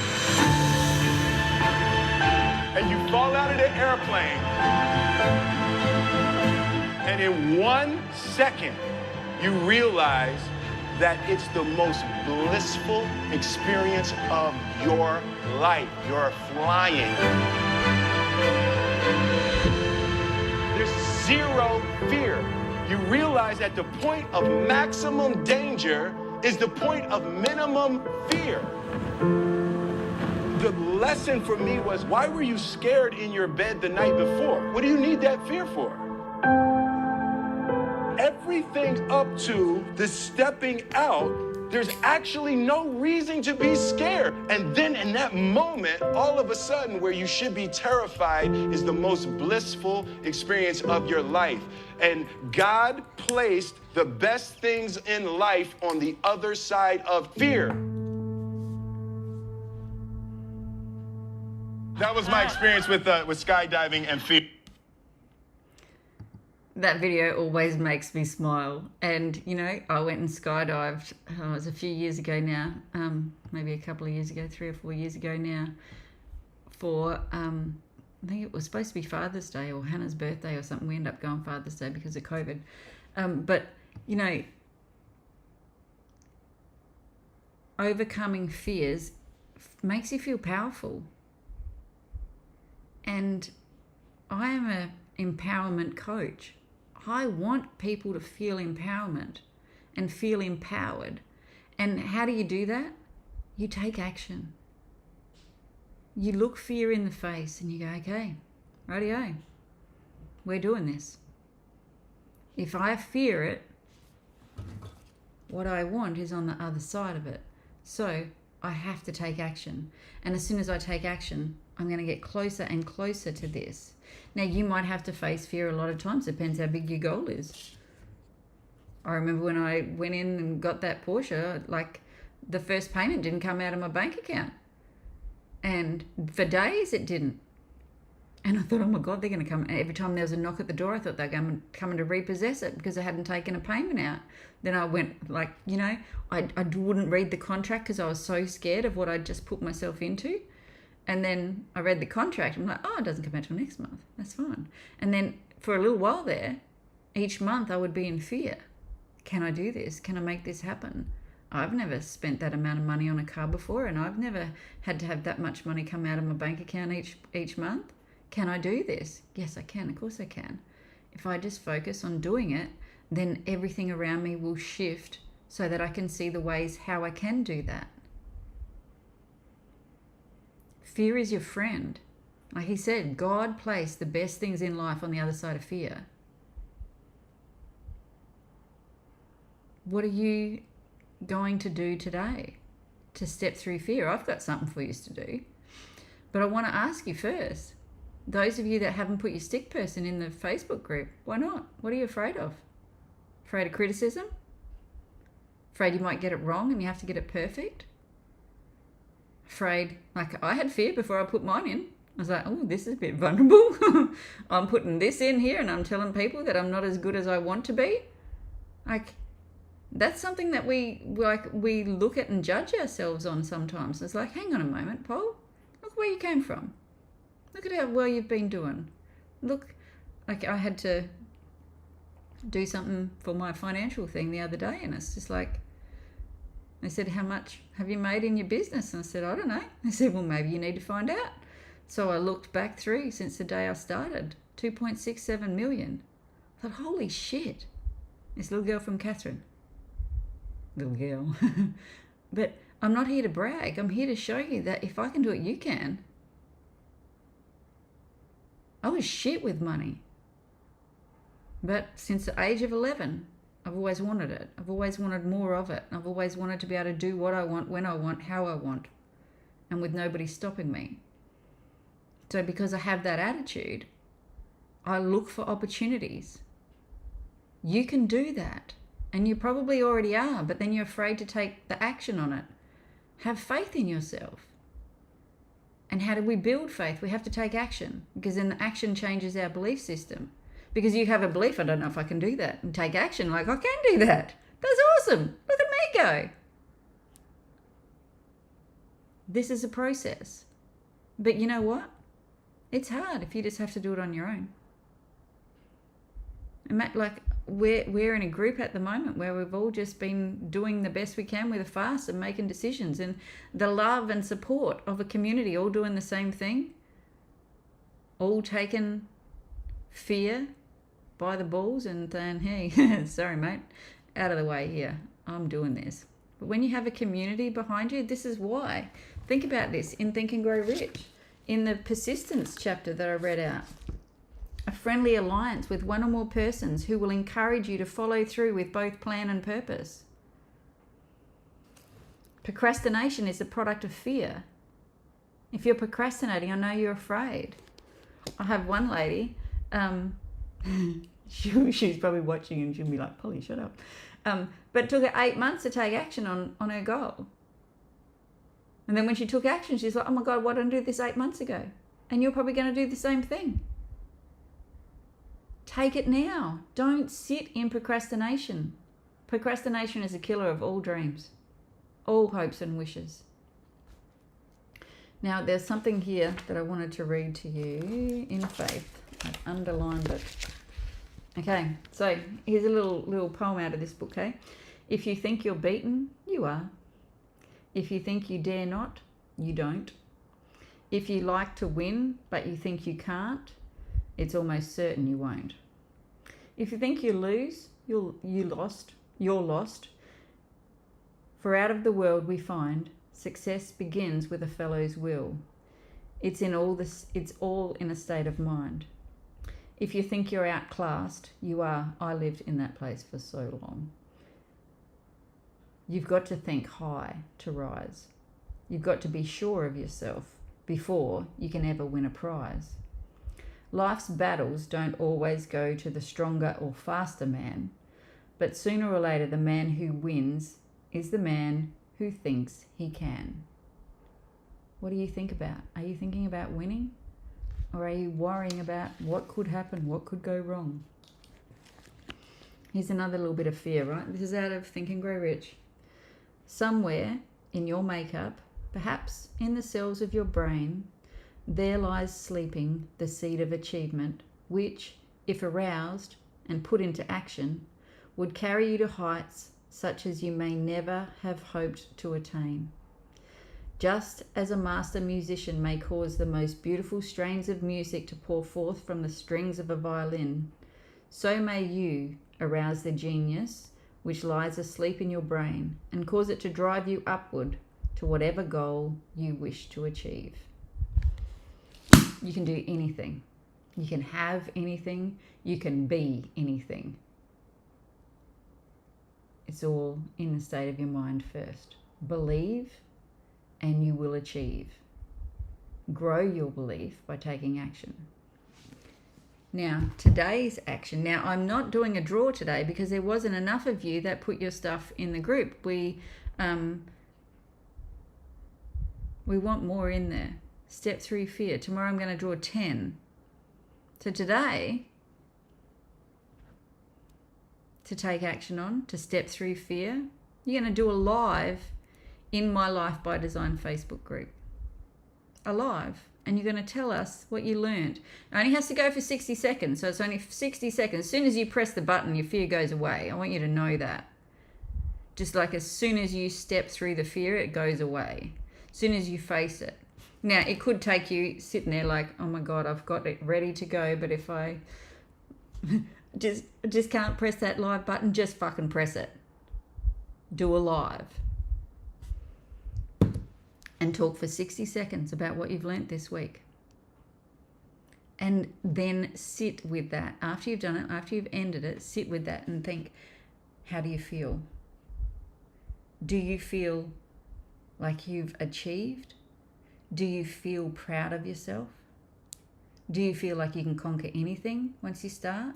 And you fall out of the airplane, and in 1 second, you realize that it's the most blissful experience of your life. You're flying. There's 0 fear. You realize that the point of maximum danger is the point of minimum fear. The lesson for me was, why were you scared in your bed the night before? What do you need that fear for? Everything up to the stepping out, there's actually no reason to be scared. And then in that moment, all of a sudden, where you should be terrified is the most blissful experience of your life. And God placed the best things in life on the other side of fear. That was my experience with skydiving and fear. That video always makes me smile. And, you know, I went and skydived, it was a few years ago now, maybe a couple of years ago, 3 or 4 years ago now, for, I think it was supposed to be Father's Day or Hannah's birthday or something. We ended up going Father's Day because of COVID. But, you know, overcoming fears makes you feel powerful. And I am an empowerment coach. I want people to feel empowerment and feel empowered. And how do you do that? You take action. You look fear in the face and you go, okay, rightio, we're doing this. If I fear it, what I want is on the other side of it. So I have to take action. And as soon as I take action, I'm going to get closer and closer to this. Now, you might have to face fear a lot of times. Depends how big your goal is. I remember when I went in and got that Porsche, like the first payment didn't come out of my bank account. And for days it didn't. And I thought, oh my God, they're going to come. And every time there was a knock at the door, I thought they're coming to repossess it because I hadn't taken a payment out. Then I went like, I wouldn't read the contract because I was so scared of what I'd just put myself into. And then I read the contract. I'm like, it doesn't come out till next month. That's fine. And then for a little while there, each month I would be in fear. Can I do this? Can I make this happen? I've never spent that amount of money on a car before, and I've never had to have that much money come out of my bank account each month. Can I do this? Yes, I can. Of course I can. If I just focus on doing it, then everything around me will shift so that I can see the ways how I can do that. Fear is your friend. Like he said, God placed the best things in life on the other side of fear. What are you going to do today to step through fear? I've got something for you to do. But I want to ask you first, those of you that haven't put your stick person in the Facebook group, why not? What are you afraid of? Afraid of criticism? Afraid you might get it wrong and you have to get it perfect? Afraid, like I had fear before I put mine in. I was like, oh, this is a bit vulnerable. I'm putting this in here and I'm telling people that I'm not as good as I want to be. Like, that's something that we look at and judge ourselves on sometimes. It's like, hang on a moment, Paul. Look where you came from. Look at how well you've been doing. Look, like I had to do something for my financial thing the other day, and it's just like, they said, how much have you made in your business? And I said, I don't know. They said, well, maybe you need to find out. So I looked back through since the day I started, 2.67 million. I thought, holy shit. This little girl from Catherine. Little girl. But I'm not here to brag. I'm here to show you that if I can do it, you can. I was shit with money. But since the age of 11, I've always wanted it. I've always wanted more of it. I've always wanted to be able to do what I want, when I want, how I want, and with nobody stopping me. So because I have that attitude, I look for opportunities. You can do that. And you probably already are, but then you're afraid to take the action on it. Have faith in yourself. And how do we build faith? We have to take action, because then the action changes our belief system. Because you have a belief, I don't know if I can do that, and take action like, I can do that. That's awesome. Look at me go. This is a process. But you know what? It's hard if you just have to do it on your own. And like, we're in a group at the moment where we've all just been doing the best we can with a fast and making decisions, and the love and support of a community all doing the same thing, all taking fear by the balls and saying, hey, sorry mate, out of the way here, I'm doing this. But when you have a community behind you, this is why. Think about this in Think and Grow Rich, in the persistence chapter that I read out. A friendly alliance with one or more persons who will encourage you to follow through with both plan and purpose. Procrastination is a product of fear. If you're procrastinating, I know you're afraid. I have one lady, she's probably watching and she'll be like, Polly, shut up. But it took her 8 months to take action on her goal. And then when she took action, she's like, oh my God, why didn't I do this 8 months ago? And you're probably going to do the same thing. Take it now. Don't sit in procrastination. Procrastination is a killer of all dreams, all hopes and wishes. Now, there's something here that I wanted to read to you in faith. I've underlined it. Okay, so here's a little poem out of this book, okay? If you think you're beaten, you are. If you think you dare not, you don't. If you like to win, but you think you can't, it's almost certain you won't. If you think you lose, you're lost. For out of the world we find, success begins with a fellow's will. It's all in a state of mind. If you think you're outclassed, you are. I lived in that place for so long. You've got to think high to rise. You've got to be sure of yourself before you can ever win a prize. Life's battles don't always go to the stronger or faster man, but sooner or later the man who wins is the man who thinks he can. What do you think about? Are you thinking about winning? Or are you worrying about what could happen, what could go wrong? Here's another little bit of fear, right? This is out of Think and Grow Rich. Somewhere in your makeup, perhaps in the cells of your brain, there lies sleeping the seed of achievement, which, if aroused and put into action, would carry you to heights such as you may never have hoped to attain. Just as a master musician may cause the most beautiful strains of music to pour forth from the strings of a violin, so may you arouse the genius which lies asleep in your brain and cause it to drive you upward to whatever goal you wish to achieve. You can do anything. You can have anything. You can be anything. It's all in the state of your mind first. Believe and you will achieve. Grow your belief by taking action. Now, today's action. Now, I'm not doing a draw today because there wasn't enough of you that put your stuff in the group. We want more in there. Step through fear. Tomorrow I'm going to draw 10. So today, to take action on, to step through fear, you're going to do a live in my Life by Design Facebook group. A live. And you're going to tell us what you learned. It only has to go for 60 seconds. So it's only 60 seconds. As soon as you press the button, your fear goes away. I want you to know that. Just like as soon as you step through the fear, it goes away. As soon as you face it. Now, it could take you sitting there like, oh my God, I've got it ready to go. But if I just can't press that live button, just fucking press it. Do a live. And talk for 60 seconds about what you've learnt this week. And then sit with that. After you've done it, after you've ended it, sit with that and think, how do you feel? Do you feel like you've achieved? Do you feel proud of yourself? Do you feel like you can conquer anything once you start?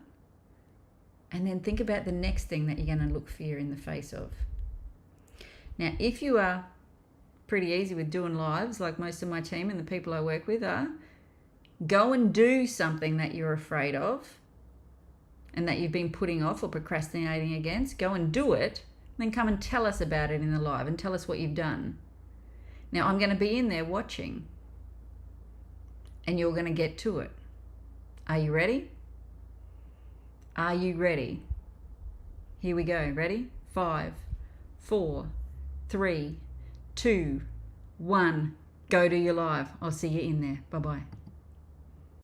And then think about the next thing that you're going to look fear in the face of. Now, if you are pretty easy with doing lives, like most of my team and the people I work with are, go and do something that you're afraid of and that you've been putting off or procrastinating against. Go and do it, then come and tell us about it in the live and tell us what you've done. Now, I'm going to be in there watching and you're going to get to it. Are you ready? Are you ready? Here we go. Ready? 5, 4, 3, 2, 1. Go to your live. I'll see you in there. Bye-bye.